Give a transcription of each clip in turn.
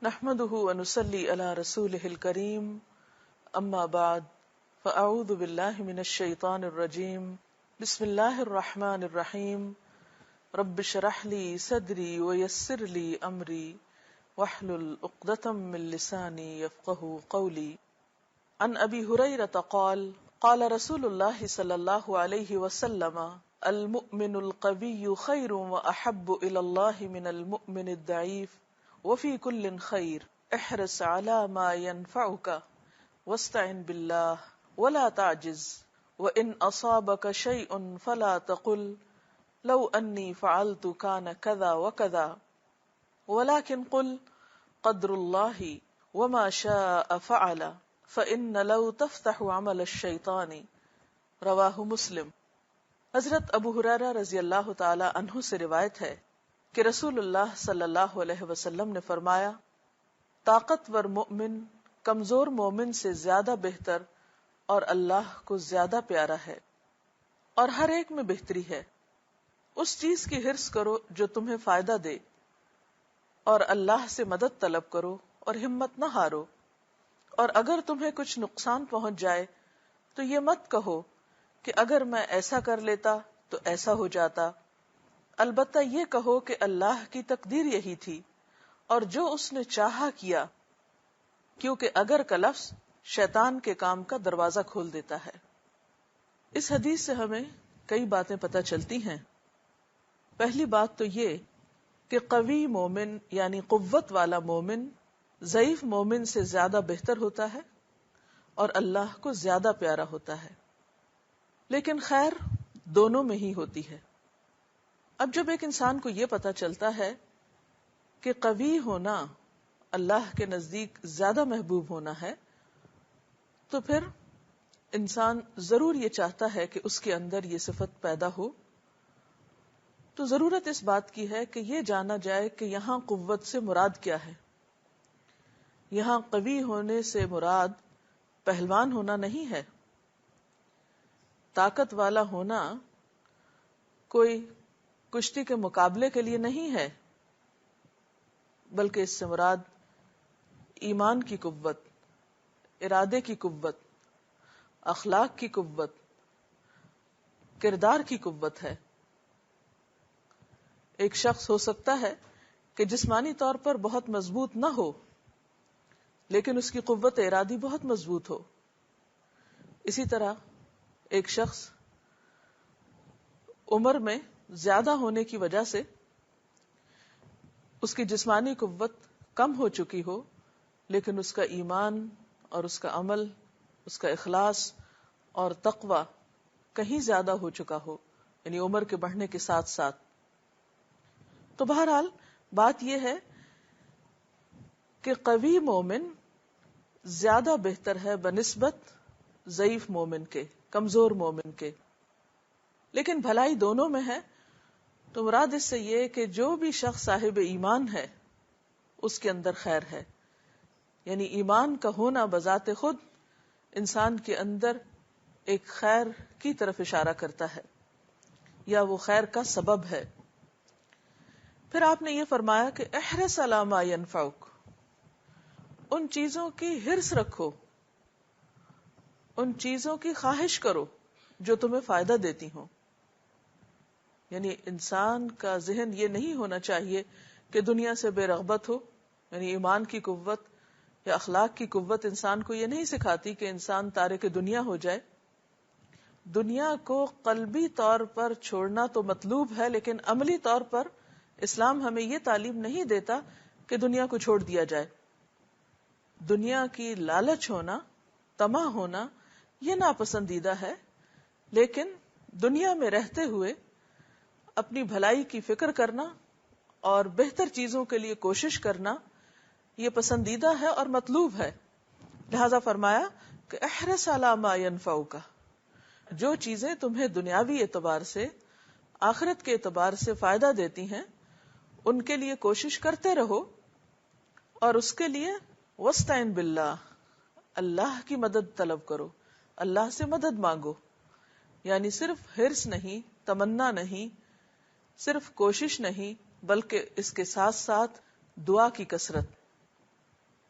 نحمده ونصلي على رسوله الكريم اما بعد فاعوذ بالله من الشيطان الرجيم بسم الله الرحمن الرحيم رب اشرح لي صدري ويسر لي امري واحلل عقدة من لساني يفقهوا قولي. عن ابي هريرة قال قال رسول الله صلى الله عليه وسلم المؤمن القوي خير واحب الى الله من المؤمن الضعيف وفي كل خير احرص على ما ينفعك واستعن بالله ولا تعجز وإن أصابك شيء فلا تقل لو أني فعلت كان كذا وكذا ولكن قل قدر الله وما شاء فعل فإن لو تفتح عمل الشيطان. رواہ مسلم. حضرت ابو ہریرہ رضی اللہ تعالی عنہ سے روایت ہے کہ رسول اللہ صلی اللہ علیہ وسلم نے فرمایا، طاقتور مومن کمزور مومن سے زیادہ بہتر اور اللہ کو زیادہ پیارا ہے، اور ہر ایک میں بہتری ہے. اس چیز کی حرص کرو جو تمہیں فائدہ دے، اور اللہ سے مدد طلب کرو اور ہمت نہ ہارو. اور اگر تمہیں کچھ نقصان پہنچ جائے تو یہ مت کہو کہ اگر میں ایسا کر لیتا تو ایسا ہو جاتا، البتہ یہ کہو کہ اللہ کی تقدیر یہی تھی اور جو اس نے چاہا کیا، کیونکہ اگر کا لفظ شیطان کے کام کا دروازہ کھول دیتا ہے. اس حدیث سے ہمیں کئی باتیں پتہ چلتی ہیں. پہلی بات تو یہ کہ قوی مومن یعنی قوت والا مومن ضعیف مومن سے زیادہ بہتر ہوتا ہے اور اللہ کو زیادہ پیارا ہوتا ہے. لیکن خیر دونوں میں ہی ہوتی ہے. اب جب ایک انسان کو یہ پتا چلتا ہے کہ قوی ہونا اللہ کے نزدیک زیادہ محبوب ہونا ہے، تو پھر انسان ضرور یہ چاہتا ہے کہ اس کے اندر یہ صفت پیدا ہو. تو ضرورت اس بات کی ہے کہ یہ جانا جائے کہ یہاں قوت سے مراد کیا ہے. یہاں قوی ہونے سے مراد پہلوان ہونا نہیں ہے. طاقت والا ہونا کوئی کشتی کے مقابلے کے لیے نہیں ہے، بلکہ اس سے مراد ایمان کی قوت، ارادے کی قوت، اخلاق کی قوت، کردار کی قوت ہے. ایک شخص ہو سکتا ہے کہ جسمانی طور پر بہت مضبوط نہ ہو، لیکن اس کی قوت ارادی بہت مضبوط ہو. اسی طرح ایک شخص عمر میں زیادہ ہونے کی وجہ سے اس کی جسمانی قوت کم ہو چکی ہو، لیکن اس کا ایمان اور اس کا عمل، اس کا اخلاص اور تقوی کہیں زیادہ ہو چکا ہو، یعنی عمر کے بڑھنے کے ساتھ ساتھ. تو بہرحال بات یہ ہے کہ قوی مومن زیادہ بہتر ہے بنسبت ضعیف مومن کے، کمزور مومن کے. لیکن بھلائی دونوں میں ہے. تو مراد اس سے یہ کہ جو بھی شخص صاحب ایمان ہے اس کے اندر خیر ہے. یعنی ایمان کا ہونا بذات خود انسان کے اندر ایک خیر کی طرف اشارہ کرتا ہے، یا وہ خیر کا سبب ہے. پھر آپ نے یہ فرمایا کہ احرص علی ما ینفعک، ان چیزوں کی حرص رکھو، ان چیزوں کی خواہش کرو جو تمہیں فائدہ دیتی ہوں. یعنی انسان کا ذہن یہ نہیں ہونا چاہیے کہ دنیا سے بے رغبت ہو. یعنی ایمان کی قوت یا اخلاق کی قوت انسان کو یہ نہیں سکھاتی کہ انسان تارک دنیا ہو جائے. دنیا کو قلبی طور پر چھوڑنا تو مطلوب ہے، لیکن عملی طور پر اسلام ہمیں یہ تعلیم نہیں دیتا کہ دنیا کو چھوڑ دیا جائے. دنیا کی لالچ ہونا، طمع ہونا یہ ناپسندیدہ ہے، لیکن دنیا میں رہتے ہوئے اپنی بھلائی کی فکر کرنا اور بہتر چیزوں کے لیے کوشش کرنا یہ پسندیدہ ہے اور مطلوب ہے. لہذا فرمایا کہ احرص علی ما ینفعک، جو چیزیں تمہیں دنیاوی اعتبار سے، آخرت کے اعتبار سے فائدہ دیتی ہیں ان کے لیے کوشش کرتے رہو، اور اس کے لیے واستعن باللہ، اللہ کی مدد طلب کرو، اللہ سے مدد مانگو. یعنی صرف حرص نہیں، تمنا نہیں، صرف کوشش نہیں، بلکہ اس کے ساتھ ساتھ دعا کی کثرت.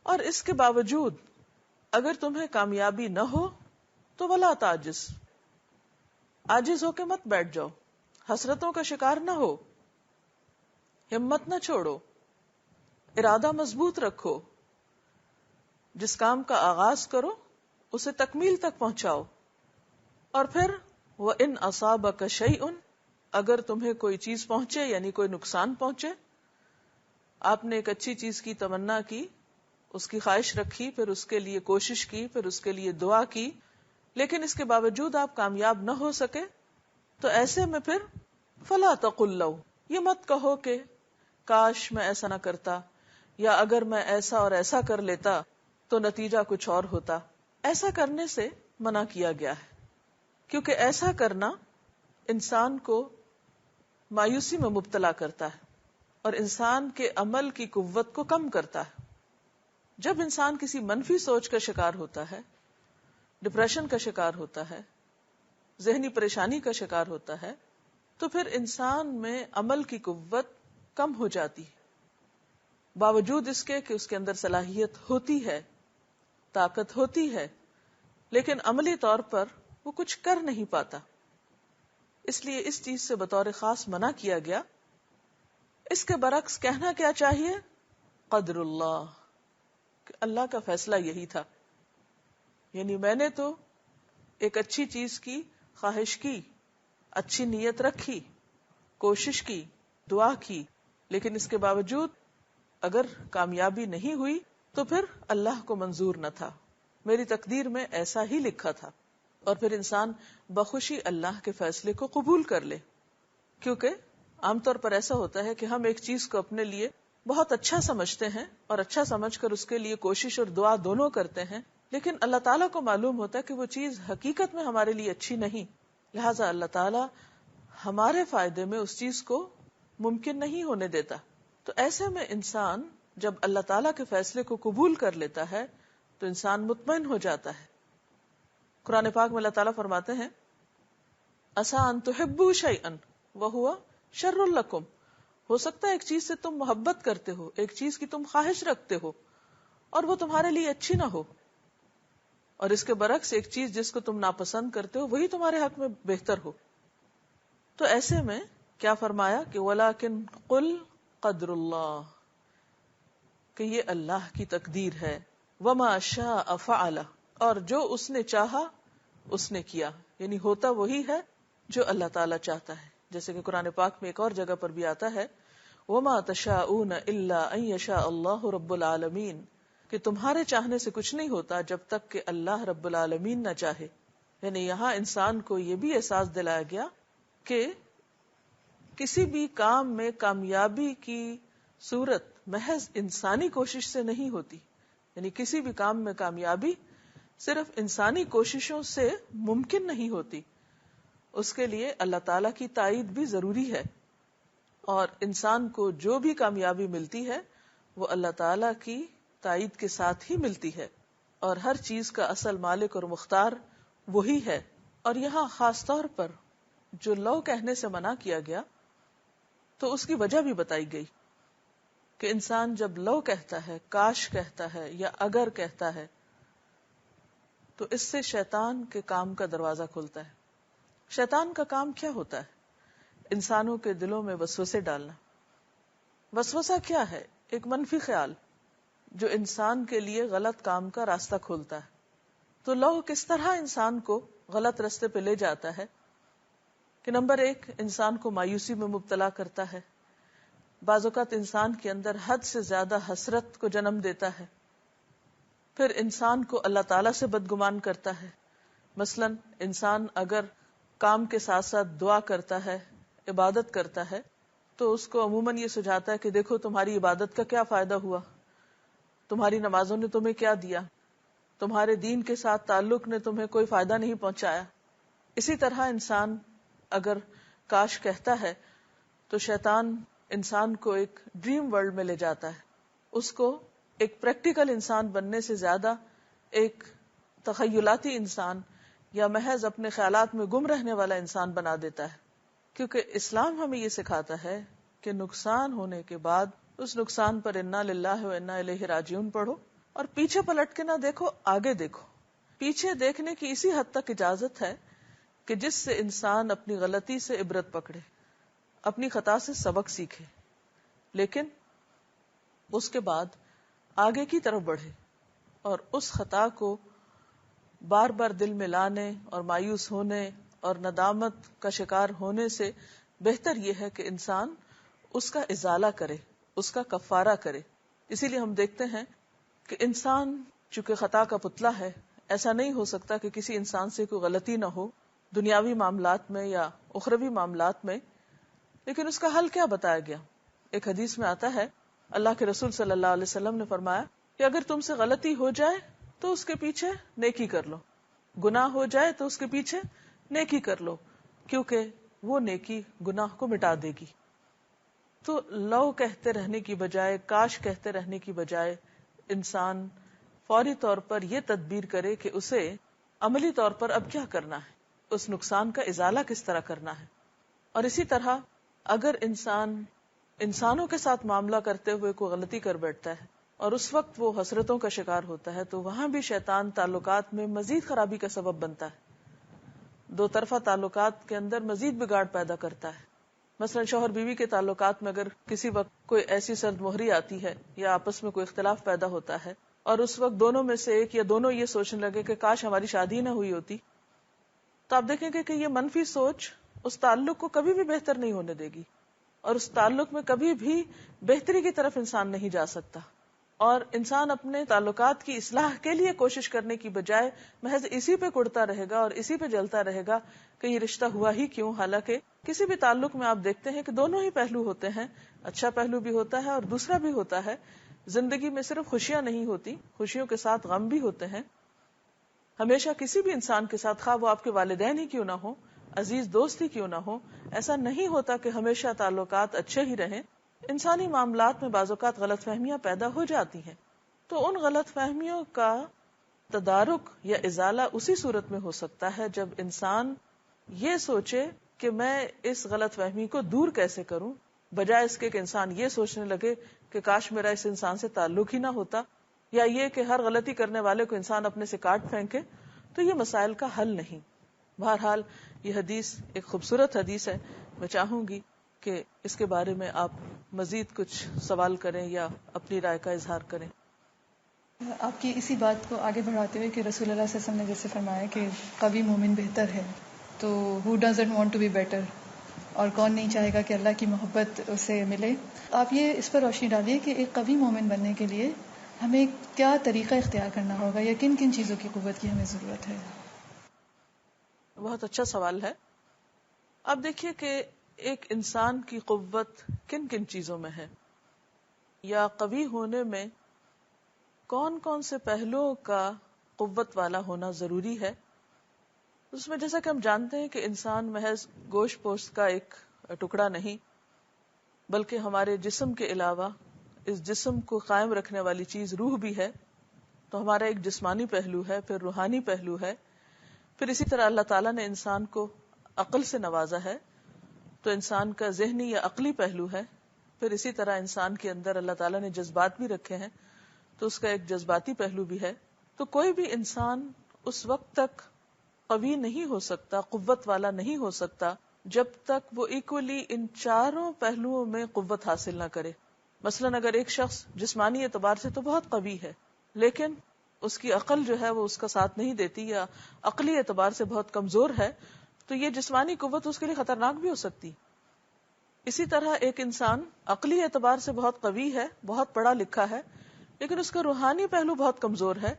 اور اس کے باوجود اگر تمہیں کامیابی نہ ہو تو ولا تعجز، عاجز ہو کے مت بیٹھ جاؤ، حسرتوں کا شکار نہ ہو، ہمت نہ چھوڑو، ارادہ مضبوط رکھو، جس کام کا آغاز کرو اسے تکمیل تک پہنچاؤ. اور پھر وَإِنْ أَصَابَكَ شَيْءٌ، اگر تمہیں کوئی چیز پہنچے یعنی کوئی نقصان پہنچے، آپ نے ایک اچھی چیز کی تمنا کی، اس کی خواہش رکھی، پھر اس کے لیے کوشش کی، پھر اس کے لیے دعا کی، لیکن اس کے باوجود آپ کامیاب نہ ہو سکے، تو ایسے میں پھر فَلَا تَقُلْ لَوْ، یہ مت کہو کہ کاش میں ایسا نہ کرتا، یا اگر میں ایسا اور ایسا کر لیتا تو نتیجہ کچھ اور ہوتا. ایسا کرنے سے منع کیا گیا ہے، کیونکہ ایسا کرنا انسان کو مایوسی میں مبتلا کرتا ہے اور انسان کے عمل کی قوت کو کم کرتا ہے. جب انسان کسی منفی سوچ کا شکار ہوتا ہے، ڈپریشن کا شکار ہوتا ہے، ذہنی پریشانی کا شکار ہوتا ہے، تو پھر انسان میں عمل کی قوت کم ہو جاتی ہے، باوجود اس کے کہ اس کے اندر صلاحیت ہوتی ہے، طاقت ہوتی ہے، لیکن عملی طور پر وہ کچھ کر نہیں پاتا. اس لیے اس چیز سے بطور خاص منع کیا گیا. اس کے برعکس کہنا کیا چاہیے؟ قدر اللہ، کہ اللہ کا فیصلہ یہی تھا. یعنی میں نے تو ایک اچھی چیز کی خواہش کی، اچھی نیت رکھی، کوشش کی، دعا کی، لیکن اس کے باوجود اگر کامیابی نہیں ہوئی تو پھر اللہ کو منظور نہ تھا، میری تقدیر میں ایسا ہی لکھا تھا. اور پھر انسان بخوشی اللہ کے فیصلے کو قبول کر لے. کیونکہ عام طور پر ایسا ہوتا ہے کہ ہم ایک چیز کو اپنے لیے بہت اچھا سمجھتے ہیں اور اچھا سمجھ کر اس کے لیے کوشش اور دعا دونوں کرتے ہیں، لیکن اللہ تعالیٰ کو معلوم ہوتا ہے کہ وہ چیز حقیقت میں ہمارے لیے اچھی نہیں، لہٰذا اللہ تعالیٰ ہمارے فائدے میں اس چیز کو ممکن نہیں ہونے دیتا. تو ایسے میں انسان جب اللہ تعالیٰ کے فیصلے کو قبول کر لیتا ہے تو انسان مطمئن ہو جاتا ہے. قرآن پاک میں اللہ تعالیٰ فرماتے ہیں عَسَىٰ أَن تُحِبُّوا شَيْئًا وَهُوَ شَرٌّ لَكُمْ، ہو سکتا ہے ایک چیز سے تم محبت کرتے ہو، ایک چیز کی تم خواہش رکھتے ہو اور وہ تمہارے لیے اچھی نہ ہو، اور اس کے برعکس ایک چیز جس کو تم ناپسند کرتے ہو وہی تمہارے حق میں بہتر ہو. تو ایسے میں کیا فرمایا کہ وَلَٰكِنْ قُلْ قَدْرُ اللَّهِ، کہ یہ اللہ کی تقدیر ہے. وَمَا شَاءَ فَعَلَ، اور جو اس نے چاہا اس نے کیا، یعنی ہوتا وہی ہے جو اللہ تعالیٰ چاہتا ہے. جیسے کہ قرآن پاک میں ایک اور جگہ پر بھی آتا ہے وَمَا تَشَاءُونَ إِلَّا أَن يَشَاءَ اللَّهُ رَبُّ الْعَالَمِينَ، کہ تمہارے چاہنے سے کچھ نہیں ہوتا جب تک کہ اللہ رب العالمین نہ چاہے. یعنی یہاں انسان کو یہ بھی احساس دلایا گیا کہ کسی بھی کام میں کامیابی کی صورت محض انسانی کوشش سے نہیں ہوتی. یعنی کسی بھی کام میں کامیابی صرف انسانی کوششوں سے ممکن نہیں ہوتی، اس کے لیے اللہ تعالیٰ کی تائید بھی ضروری ہے. اور انسان کو جو بھی کامیابی ملتی ہے وہ اللہ تعالیٰ کی تائید کے ساتھ ہی ملتی ہے، اور ہر چیز کا اصل مالک اور مختار وہی ہے. اور یہاں خاص طور پر جو لو کہنے سے منع کیا گیا تو اس کی وجہ بھی بتائی گئی کہ انسان جب لو کہتا ہے، کاش کہتا ہے یا اگر کہتا ہے تو اس سے شیطان کے کام کا دروازہ کھلتا ہے. شیطان کا کام کیا ہوتا ہے؟ انسانوں کے دلوں میں وسوسے ڈالنا. وسوسہ کیا ہے؟ ایک منفی خیال جو انسان کے لیے غلط کام کا راستہ کھولتا ہے. تو لو کس طرح انسان کو غلط راستے پہ لے جاتا ہے کہ نمبر ایک، انسان کو مایوسی میں مبتلا کرتا ہے. بعض اوقات انسان کے اندر حد سے زیادہ حسرت کو جنم دیتا ہے. پھر انسان کو اللہ تعالیٰ سے بدگمان کرتا ہے. مثلا انسان اگر کام کے ساتھ ساتھ دعا کرتا ہے، عبادت کرتا ہے، تو اس کو عموماً یہ سجھاتا ہے کہ دیکھو تمہاری عبادت کا کیا فائدہ ہوا، تمہاری نمازوں نے تمہیں کیا دیا، تمہارے دین کے ساتھ تعلق نے تمہیں کوئی فائدہ نہیں پہنچایا. اسی طرح انسان اگر کاش کہتا ہے تو شیطان انسان کو ایک ڈریم ورلڈ میں لے جاتا ہے، اس کو ایک پریکٹیکل انسان بننے سے زیادہ ایک تخیلاتی انسان یا محض اپنے خیالات میں گم رہنے والا انسان بنا دیتا ہے. کیونکہ اسلام ہمیں یہ سکھاتا ہے کہ نقصان ہونے کے بعد اس نقصان پر انا للہ و انا الیہ راجعون پڑھو اور پیچھے پلٹ کے نہ دیکھو، آگے دیکھو. پیچھے دیکھنے کی اسی حد تک اجازت ہے کہ جس سے انسان اپنی غلطی سے عبرت پکڑے، اپنی خطا سے سبق سیکھے، لیکن اس کے بعد آگے کی طرف بڑھے اور اس خطا کو بار بار دل میں لانے اور مایوس ہونے اور ندامت کا شکار ہونے سے بہتر یہ ہے کہ انسان اس کا ازالہ کرے، اس کا کفارہ کرے. اسی لیے ہم دیکھتے ہیں کہ انسان چونکہ خطا کا پتلا ہے، ایسا نہیں ہو سکتا کہ کسی انسان سے کوئی غلطی نہ ہو دنیاوی معاملات میں یا اخروی معاملات میں. لیکن اس کا حل کیا بتایا گیا؟ ایک حدیث میں آتا ہے، اللہ کے رسول صلی اللہ علیہ وسلم نے فرمایا کہ اگر تم سے غلطی ہو جائے تو اس کے پیچھے نیکی کر لو، گناہ ہو جائے تو اس کے پیچھے نیکی کر لو، کیونکہ وہ نیکی گناہ کو مٹا دے گی. تو لو کہتے رہنے کی بجائے، کاش کہتے رہنے کی بجائے انسان فوری طور پر یہ تدبیر کرے کہ اسے عملی طور پر اب کیا کرنا ہے، اس نقصان کا ازالہ کس طرح کرنا ہے. اور اسی طرح اگر انسان انسانوں کے ساتھ معاملہ کرتے ہوئے کوئی غلطی کر بیٹھتا ہے اور اس وقت وہ حسرتوں کا شکار ہوتا ہے تو وہاں بھی شیطان تعلقات میں مزید خرابی کا سبب بنتا ہے، دو طرفہ تعلقات کے اندر مزید بگاڑ پیدا کرتا ہے. مثلا شوہر بیوی کے تعلقات میں اگر کسی وقت کوئی ایسی سرد مہری آتی ہے یا آپس میں کوئی اختلاف پیدا ہوتا ہے اور اس وقت دونوں میں سے ایک یا دونوں یہ سوچنے لگے کہ کاش ہماری شادی نہ ہوئی ہوتی، تو آپ دیکھیں گے کہ یہ منفی سوچ اس تعلق کو کبھی بھی بہتر نہیں ہونے دے گی اور اس تعلق میں کبھی بھی بہتری کی طرف انسان نہیں جا سکتا. اور انسان اپنے تعلقات کی اصلاح کے لیے کوشش کرنے کی بجائے محض اسی پہ کڑتا رہے گا اور اسی پہ جلتا رہے گا کہ یہ رشتہ ہوا ہی کیوں. حالانکہ کسی بھی تعلق میں آپ دیکھتے ہیں کہ دونوں ہی پہلو ہوتے ہیں، اچھا پہلو بھی ہوتا ہے اور دوسرا بھی ہوتا ہے. زندگی میں صرف خوشیاں نہیں ہوتی، خوشیوں کے ساتھ غم بھی ہوتے ہیں. ہمیشہ کسی بھی انسان کے ساتھ، خواہ وہ آپ کے والدین ہی کیوں نہ ہو، عزیز دوست ہی کیوں نہ ہو، ایسا نہیں ہوتا کہ ہمیشہ تعلقات اچھے ہی رہیں. انسانی معاملات میں بعض اوقات غلط فہمیاں پیدا ہو جاتی ہیں، تو ان غلط فہمیوں کا تدارک یا ازالہ اسی صورت میں ہو سکتا ہے جب انسان یہ سوچے کہ میں اس غلط فہمی کو دور کیسے کروں، بجائے اس کے کہ انسان یہ سوچنے لگے کہ کاش میرا اس انسان سے تعلق ہی نہ ہوتا، یا یہ کہ ہر غلطی کرنے والے کو انسان اپنے سے کاٹ پھینکے. تو یہ مسائل کا حل نہیں. بہرحال یہ حدیث ایک خوبصورت حدیث ہے. میں چاہوں گی کہ اس کے بارے میں آپ مزید کچھ سوال کریں یا اپنی رائے کا اظہار کریں. آپ کی اسی بات کو آگے بڑھاتے ہوئے کہ رسول اللہ صلی اللہ علیہ وسلم نے جیسے فرمایا کہ قوی مومن بہتر ہے، تو who doesn't want to be better، اور کون نہیں چاہے گا کہ اللہ کی محبت اسے ملے. آپ یہ اس پر روشنی ڈالیے کہ ایک قوی مومن بننے کے لیے ہمیں کیا طریقہ اختیار کرنا ہوگا یا کن کن چیزوں کی قوت کی ہمیں ضرورت ہے. بہت اچھا سوال ہے. اب دیکھیے کہ ایک انسان کی قوت کن کن چیزوں میں ہے، یا قوی ہونے میں کون کون سے پہلوؤں کا قوت والا ہونا ضروری ہے. اس میں جیسا کہ ہم جانتے ہیں کہ انسان محض گوشت پوست کا ایک ٹکڑا نہیں، بلکہ ہمارے جسم کے علاوہ اس جسم کو قائم رکھنے والی چیز روح بھی ہے. تو ہمارا ایک جسمانی پہلو ہے، پھر روحانی پہلو ہے، پھر اسی طرح اللہ تعالیٰ نے انسان کو عقل سے نوازا ہے تو انسان کا ذہنی یا عقلی پہلو ہے. پھر اسی طرح انسان کے اندر اللہ تعالیٰ نے جذبات بھی رکھے ہیں تو اس کا ایک جذباتی پہلو بھی ہے. تو کوئی بھی انسان اس وقت تک قوی نہیں ہو سکتا، قوت والا نہیں ہو سکتا، جب تک وہ ایکولی ان چاروں پہلوؤں میں قوت حاصل نہ کرے. مثلاً اگر ایک شخص جسمانی اعتبار سے تو بہت قوی ہے لیکن اس کی عقل جو ہے وہ اس کا ساتھ نہیں دیتی، یا عقلی اعتبار سے بہت کمزور ہے، تو یہ جسمانی قوت اس کے لیے خطرناک بھی ہو سکتی. اسی طرح ایک انسان عقلی اعتبار سے بہت قوی ہے، بہت پڑھا لکھا ہے، لیکن اس کا روحانی پہلو بہت کمزور ہے،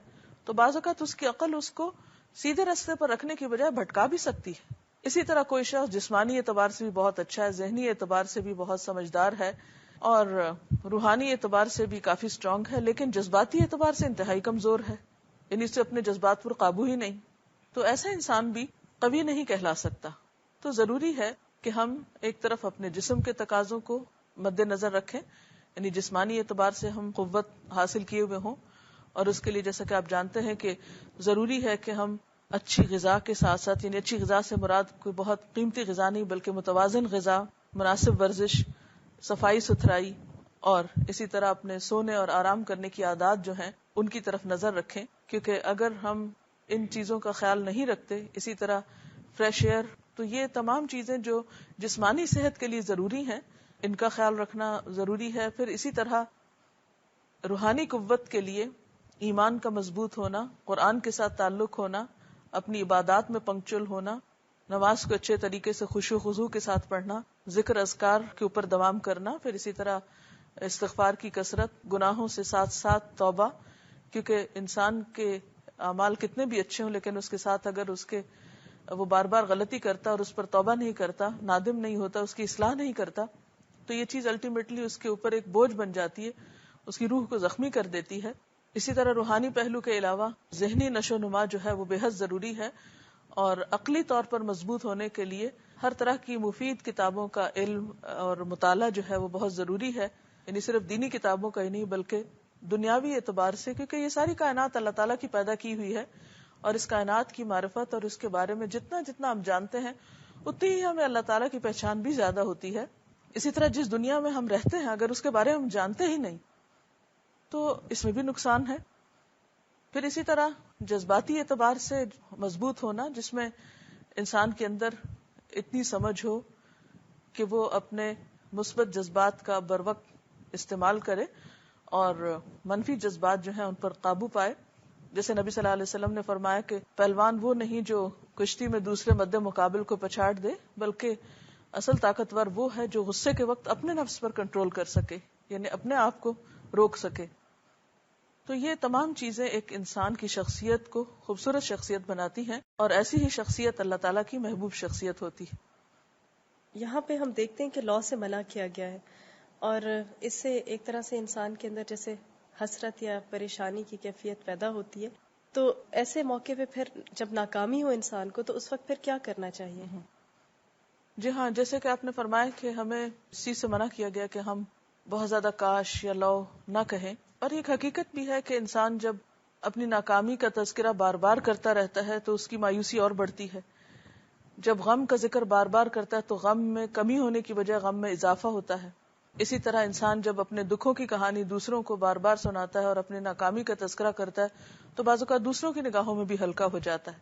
تو بعض اوقات اس کی عقل اس کو سیدھے راستے پر رکھنے کی بجائے بھٹکا بھی سکتی ہے. اسی طرح کوئی شخص جسمانی اعتبار سے بھی بہت اچھا ہے، ذہنی اعتبار سے بھی بہت سمجھدار ہے اور روحانی اعتبار سے بھی کافی اسٹرانگ ہے، لیکن جذباتی اعتبار سے انتہائی کمزور ہے، یعنی اسے اپنے جذبات پر قابو ہی نہیں. تو ایسا انسان بھی قوی نہیں کہلا سکتا. تو ضروری ہے کہ ہم ایک طرف اپنے جسم کے تقاضوں کو مد نظر رکھیں، یعنی جسمانی اعتبار سے ہم قوت حاصل کیے ہوئے ہوں، اور اس کے لیے جیسا کہ آپ جانتے ہیں کہ ضروری ہے کہ ہم اچھی غذا کے ساتھ ساتھ، یعنی اچھی غذا سے مراد کوئی بہت قیمتی غذا نہیں بلکہ متوازن غذا، مناسب ورزش، صفائی ستھرائی، اور اسی طرح اپنے سونے اور آرام کرنے کی عادات جو ہیں ان کی طرف نظر رکھیں، کیونکہ اگر ہم ان چیزوں کا خیال نہیں رکھتے، اسی طرح فریش ایئر، تو یہ تمام چیزیں جو جسمانی صحت کے لیے ضروری ہیں ان کا خیال رکھنا ضروری ہے. پھر اسی طرح روحانی قوت کے لیے ایمان کا مضبوط ہونا، قرآن کے ساتھ تعلق ہونا، اپنی عبادات میں پنکچول ہونا، نماز کو اچھے طریقے سے خشوع و خضوع کے ساتھ پڑھنا، ذکر اذکار کے اوپر دوام کرنا، پھر اسی طرح استغفار کی کثرت، گناہوں سے ساتھ ساتھ توبہ، کیونکہ انسان کے اعمال کتنے بھی اچھے ہوں لیکن اس کے ساتھ اگر اس کے وہ بار بار غلطی کرتا اور اس پر توبہ نہیں کرتا، نادم نہیں ہوتا، اس کی اصلاح نہیں کرتا، تو یہ چیز الٹیمیٹلی اس کے اوپر ایک بوجھ بن جاتی ہے، اس کی روح کو زخمی کر دیتی ہے. اسی طرح روحانی پہلو کے علاوہ ذہنی نشو و نما جو ہے وہ بے حد ضروری ہے، اور عقلی طور پر مضبوط ہونے کے لیے ہر طرح کی مفید کتابوں کا علم اور مطالعہ جو ہے وہ بہت ضروری ہے. یعنی صرف دینی کتابوں کا ہی نہیں بلکہ دنیاوی اعتبار سے، کیونکہ یہ ساری کائنات اللہ تعالیٰ کی پیدا کی ہوئی ہے، اور اس کائنات کی معرفت اور اس کے بارے میں جتنا جتنا ہم جانتے ہیں اتنی ہی ہمیں اللہ تعالیٰ کی پہچان بھی زیادہ ہوتی ہے. اسی طرح جس دنیا میں ہم رہتے ہیں اگر اس کے بارے میں ہم جانتے ہی نہیں تو اس میں بھی نقصان ہے. پھر اسی طرح جذباتی اعتبار سے مضبوط ہونا، جس میں انسان کے اندر اتنی سمجھ ہو کہ وہ اپنے مثبت جذبات کا بروقت استعمال کرے اور منفی جذبات جو ہیں ان پر قابو پائے. جیسے نبی صلی اللہ علیہ وسلم نے فرمایا کہ پہلوان وہ نہیں جو کشتی میں دوسرے مد مقابل کو پچھاڑ دے، بلکہ اصل طاقتور وہ ہے جو غصے کے وقت اپنے نفس پر کنٹرول کر سکے، یعنی اپنے آپ کو روک سکے. تو یہ تمام چیزیں ایک انسان کی شخصیت کو خوبصورت شخصیت بناتی ہیں، اور ایسی ہی شخصیت اللہ تعالیٰ کی محبوب شخصیت ہوتی ہے. یہاں پہ ہم دیکھتے ہیں کہ لاء سے منع کیا گیا ہے، اور اس سے ایک طرح سے انسان کے اندر جیسے حسرت یا پریشانی کی کیفیت پیدا ہوتی ہے. تو ایسے موقع پہ پھر جب ناکامی ہو انسان کو تو اس وقت پھر کیا کرنا چاہیے؟ جی ہاں، جیسے کہ آپ نے فرمایا کہ ہمیں اس چیز سے منع کیا گیا کہ ہم بہت زیادہ کاش یا لو نہ کہیں، اور ایک حقیقت بھی ہے کہ انسان جب اپنی ناکامی کا تذکرہ بار بار کرتا رہتا ہے تو اس کی مایوسی اور بڑھتی ہے. جب غم کا ذکر بار بار کرتا ہے تو غم میں کمی ہونے کی بجائے غم میں اضافہ ہوتا ہے. اسی طرح انسان جب اپنے دکھوں کی کہانی دوسروں کو بار بار سناتا ہے اور اپنی ناکامی کا تذکرہ کرتا ہے تو بعض اوقات دوسروں کی نگاہوں میں بھی ہلکا ہو جاتا ہے.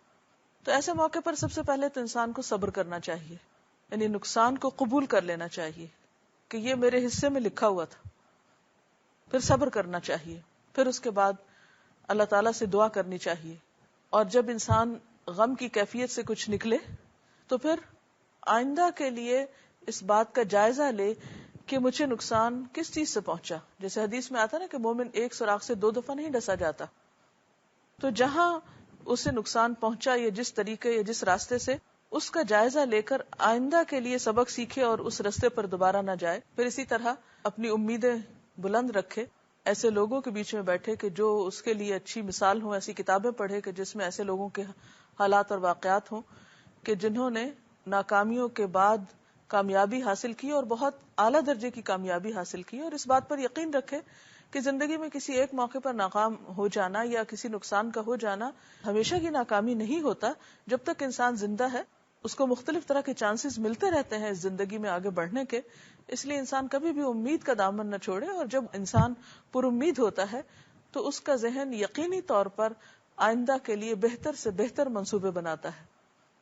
تو ایسے موقع پر سب سے پہلے تو انسان کو صبر کرنا چاہیے، یعنی نقصان کو قبول کر لینا چاہیے کہ یہ میرے حصے میں لکھا ہوا تھا. پھر صبر کرنا چاہیے، پھر اس کے بعد اللہ تعالیٰ سے دعا کرنی چاہیے. اور جب انسان غم کی کیفیت سے کچھ نکلے تو پھر آئندہ کے لیے اس بات کا جائزہ لے کہ مجھے نقصان کس چیز سے پہنچا. جیسے حدیث میں آتا نا کہ مومن ایک سوراخ سے 2 دفعہ نہیں ڈسا جاتا. تو جہاں اسے نقصان پہنچا یا جس طریقے یا جس راستے سے، اس کا جائزہ لے کر آئندہ کے لیے سبق سیکھے اور اس راستے پر دوبارہ نہ جائے. پھر اسی طرح اپنی امیدیں بلند رکھے، ایسے لوگوں کے بیچ میں بیٹھے کہ جو اس کے لیے اچھی مثال ہوں، ایسی کتابیں پڑھے کہ جس میں ایسے لوگوں کے حالات اور واقعات ہوں کہ جنہوں نے ناکامیوں کے بعد کامیابی حاصل کی اور بہت اعلیٰ درجے کی کامیابی حاصل کی. اور اس بات پر یقین رکھے کہ زندگی میں کسی ایک موقع پر ناکام ہو جانا یا کسی نقصان کا ہو جانا ہمیشہ کی ناکامی نہیں ہوتا. جب تک انسان زندہ ہے اس کو مختلف طرح کے چانسز ملتے رہتے ہیں اس زندگی میں آگے بڑھنے کے. اس لیے انسان کبھی بھی امید کا دامن نہ چھوڑے، اور جب انسان پر امید ہوتا ہے تو اس کا ذہن یقینی طور پر آئندہ کے لیے بہتر سے بہتر منصوبے بناتا ہے.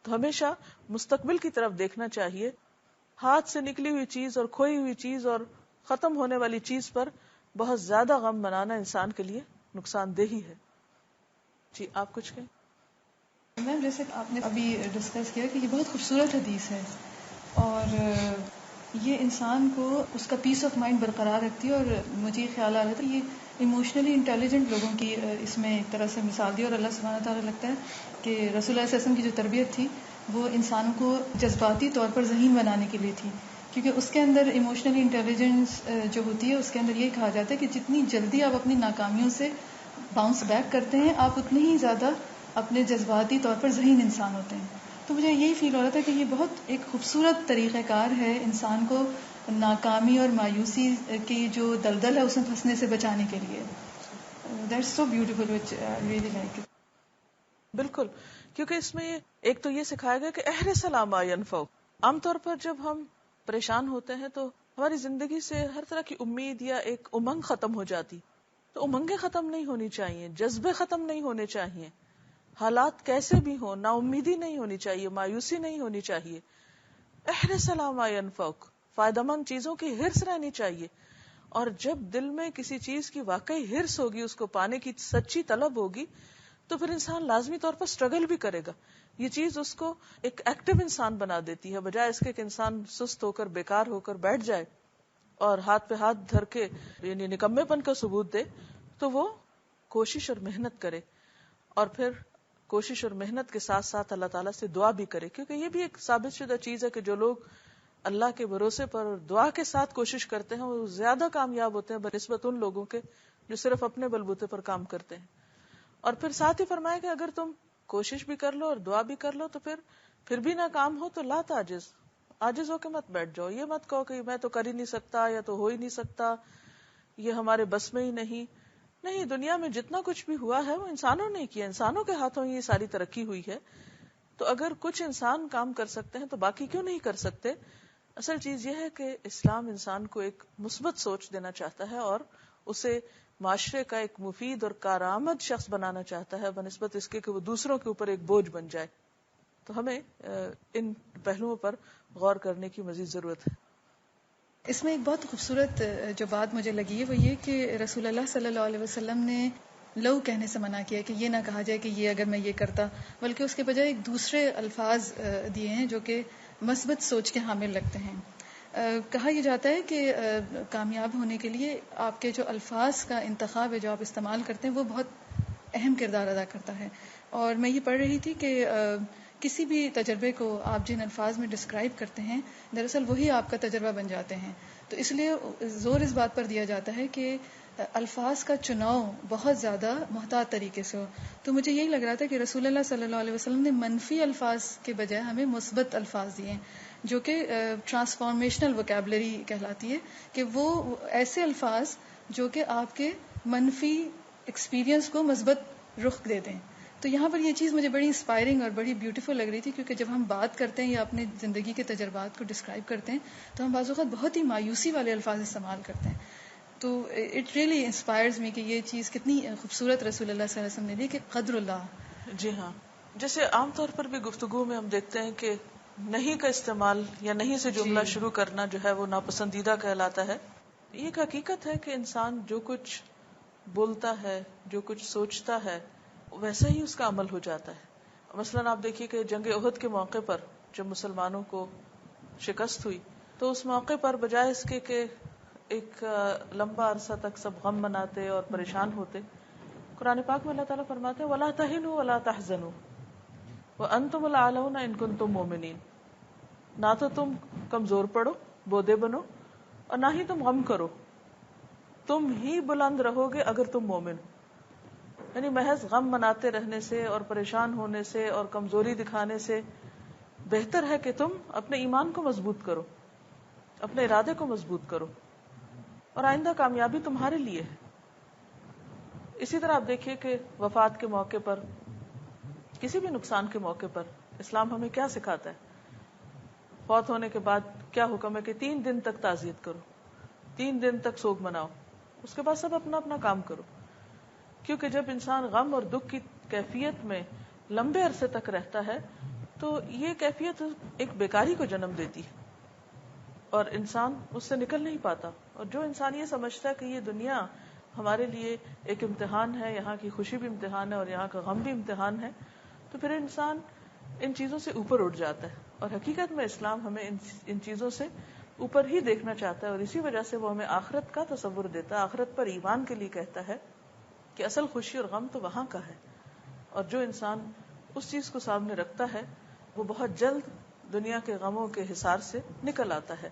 تو ہمیشہ مستقبل کی طرف دیکھنا چاہیے. ہاتھ سے نکلی ہوئی چیز اور کھوئی ہوئی چیز اور ختم ہونے والی چیز پر بہت زیادہ غم منانا انسان کے لیے نقصان دہ ہی ہے. جی آپ کچھ کہیں؟ میم جیسے آپ نے ابھی ڈسکس کیا کہ یہ بہت خوبصورت حدیث ہے، اور یہ انسان کو اس کا پیس آف مائنڈ برقرار رکھتی ہے. اور مجھے یہ خیال آ رہا تھا یہ ایموشنلی انٹیلیجنٹ لوگوں کی اس میں ایک طرح سے مثال دی، اور اللہ سبحانہ تعالیٰ لگتا ہے کہ رسول اللہ صلی اللہ علیہ وسلم کی جو تربیت تھی وہ انسانوں کو جذباتی طور پر ذہین بنانے کے لیے تھی، کیونکہ اس کے اندر ایموشنلی انٹیلیجنس جو ہوتی ہے اس کے اندر یہ کہا جاتا ہے کہ جتنی جلدی آپ اپنی ناکامیوں سے باؤنس بیک کرتے ہیں آپ اتنے ہی زیادہ اپنے جذباتی طور پر ذہین انسان ہوتے ہیں. تو مجھے یہی فیل ہو رہا تھا کہ یہ بہت ایک خوبصورت طریقہ کار ہے انسان کو ناکامی اور مایوسی کی جو دلدل ہے اس میں پھنسنے سے بچانے کے لیے. That's so beautiful which I really like it. بالکل، کیونکہ اس میں ایک تو یہ سکھایا گیا کہ احرص علی ما ینفعک. عام طور پر جب ہم پریشان ہوتے ہیں تو ہماری زندگی سے ہر طرح کی امید یا ایک امنگ ختم ہو جاتی. تو امنگیں ختم نہیں ہونی چاہیے، جذبے ختم نہیں ہونے چاہیے، حالات کیسے بھی ہوں نا امیدی نہیں ہونی چاہیے، مایوسی نہیں ہونی چاہیے. احرص علی ما ینفعک، فائدہ مند چیزوں کی ہرس رہنی چاہیے. اور جب دل میں کسی چیز کی واقعی ہرس ہوگی، اس کو پانے کی سچی طلب ہوگی، تو پھر انسان لازمی طور پر اسٹرگل بھی کرے گا. یہ چیز اس کو ایک ایکٹیو انسان بنا دیتی ہے، بجائے اس کے کہ انسان سست ہو کر بیکار ہو کر بیٹھ جائے اور ہاتھ پہ ہاتھ دھر کے یعنی نکمے پن کا ثبوت دے. تو وہ کوشش اور محنت کرے، اور پھر کوشش اور محنت کے ساتھ ساتھ اللہ تعالیٰ سے دعا بھی کرے، کیونکہ یہ بھی ایک ثابت شدہ چیز ہے کہ جو لوگ اللہ کے بھروسے پر دعا کے ساتھ کوشش کرتے ہیں وہ زیادہ کامیاب ہوتے ہیں بنسبت ان لوگوں کے جو صرف اپنے بلبوتے پر کام کرتے ہیں. اور پھر ساتھ ہی فرمایا کہ اگر تم کوشش بھی کر لو اور دعا بھی کر لو تو پھر بھی ناکام ہو تو لا تعجز، عاجز ہو کے مت بیٹھ جاؤ. یہ مت کہو کہ میں تو کر ہی نہیں سکتا یا تو ہو ہی نہیں سکتا، یہ ہمارے بس میں ہی نہیں. دنیا میں جتنا کچھ بھی ہوا ہے وہ انسانوں نے کیا، انسانوں کے ہاتھوں یہ ساری ترقی ہوئی ہے. تو اگر کچھ انسان کام کر سکتے ہیں تو باقی کیوں نہیں کر سکتے؟ اصل چیز یہ ہے کہ اسلام انسان کو ایک مثبت سوچ دینا چاہتا ہے اور اسے معاشرے کا ایک مفید اور کارآمد شخص بنانا چاہتا ہے بنسبت اس کے کہ وہ دوسروں کے اوپر ایک بوجھ بن جائے. تو ہمیں ان پہلوؤں پر غور کرنے کی مزید ضرورت ہے. اس میں ایک بہت خوبصورت جو بات مجھے لگی ہے وہ یہ کہ رسول اللہ صلی اللہ علیہ وسلم نے لو کہنے سے منع کیا کہ یہ نہ کہا جائے کہ یہ اگر میں یہ کرتا، بلکہ اس کے بجائے ایک دوسرے الفاظ دیے ہیں جو کہ مثبت سوچ کے حامل لگتے ہیں. کہا یہ جاتا ہے کہ کامیاب ہونے کے لیے آپ کے جو الفاظ کا انتخاب ہے جو آپ استعمال کرتے ہیں وہ بہت اہم کردار ادا کرتا ہے. اور میں یہ پڑھ رہی تھی کہ کسی بھی تجربے کو آپ جن الفاظ میں ڈسکرائب کرتے ہیں دراصل وہی آپ کا تجربہ بن جاتے ہیں. تو اس لیے زور اس بات پر دیا جاتا ہے کہ الفاظ کا چناؤ بہت زیادہ محتاط طریقے سے ہو. تو مجھے یہی لگ رہا تھا کہ رسول اللہ صلی اللہ علیہ وسلم نے منفی الفاظ کے بجائے ہمیں مثبت الفاظ دیے ہیں جو کہ ٹرانسفارمیشنل وکیبلری کہلاتی ہے، کہ وہ ایسے الفاظ جو کہ آپ کے منفی ایکسپیرینس کو مثبت رخ دے دیں. تو یہاں پر یہ چیز مجھے بڑی انسپائرنگ اور بڑی بیوٹیفل لگ رہی تھی، کیونکہ جب ہم بات کرتے ہیں یا اپنے زندگی کے تجربات کو ڈسکرائب کرتے ہیں تو ہم بعض اوقات بہت ہی مایوسی والے الفاظ استعمال کرتے ہیں. تو اٹ ریئلی انسپائرز می کہ یہ چیز کتنی خوبصورت رسول اللہ صلی اللہ علیہ وسلم نے دی کہ قدر اللہ. جی ہاں، جیسے عام طور پر بھی گفتگو میں ہم دیکھتے ہیں کہ نہیں کا استعمال یا نہیں سے جملہ شروع کرنا جو ہے وہ ناپسندیدہ کہلاتا ہے. یہ ایک حقیقت ہے کہ انسان جو کچھ بولتا ہے، جو کچھ سوچتا ہے، ویسا ہی اس کا عمل ہو جاتا ہے. مثلاً آپ دیکھیے کہ جنگ احد کے موقع پر جب مسلمانوں کو شکست ہوئی تو اس موقع پر بجائے اس کے کہ ایک لمبا عرصہ تک سب غم مناتے اور پریشان ہوتے، قرآن پاک میں اللہ تعالیٰ فرماتے ہیں وَلَا تَهِنُوا وَلَا تَحْزَنُوا وَأَنْتُمُ الْأَعْلَوْنَ إِن كُنتُم مُؤْمِنِينَ. نہ تو تم کمزور پڑو، بودے بنو، اور نہ ہی تم غم کرو، تم ہی بلند رہو گے اگر تم مومن ہو. یعنی محض غم مناتے رہنے سے اور پریشان ہونے سے اور کمزوری دکھانے سے بہتر ہے کہ تم اپنے ایمان کو مضبوط کرو، اپنے ارادے کو مضبوط کرو، اور آئندہ کامیابی تمہارے لیے ہے. اسی طرح آپ دیکھیے کہ وفات کے موقع پر، کسی بھی نقصان کے موقع پر اسلام ہمیں کیا سکھاتا ہے. فوت ہونے کے بعد کیا حکم ہے کہ 3 دن تک تعزیت کرو، 3 دن تک سوگ مناؤ، اس کے بعد سب اپنا اپنا کام کرو. کیونکہ جب انسان غم اور دکھ کی کیفیت میں لمبے عرصے تک رہتا ہے تو یہ کیفیت ایک بیکاری کو جنم دیتی ہے اور انسان اس سے نکل نہیں پاتا. اور جو انسان یہ سمجھتا ہے کہ یہ دنیا ہمارے لیے ایک امتحان ہے، یہاں کی خوشی بھی امتحان ہے اور یہاں کا غم بھی امتحان ہے، تو پھر انسان ان چیزوں سے اوپر اٹھ جاتا ہے. اور حقیقت میں اسلام ہمیں ان چیزوں سے اوپر ہی دیکھنا چاہتا ہے، اور اسی وجہ سے وہ ہمیں آخرت کا تصور دیتا ہے، آخرت پر ایمان کے لیے کہتا ہے کہ اصل خوشی اور غم تو وہاں کا ہے. اور جو انسان اس چیز کو سامنے رکھتا ہے وہ بہت جلد دنیا کے غموں کے حصار سے نکل آتا ہے.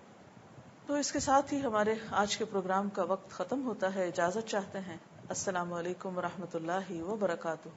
تو اس کے ساتھ ہی ہمارے آج کے پروگرام کا وقت ختم ہوتا ہے. اجازت چاہتے ہیں. السلام علیکم ورحمۃ اللہ وبرکاتہ.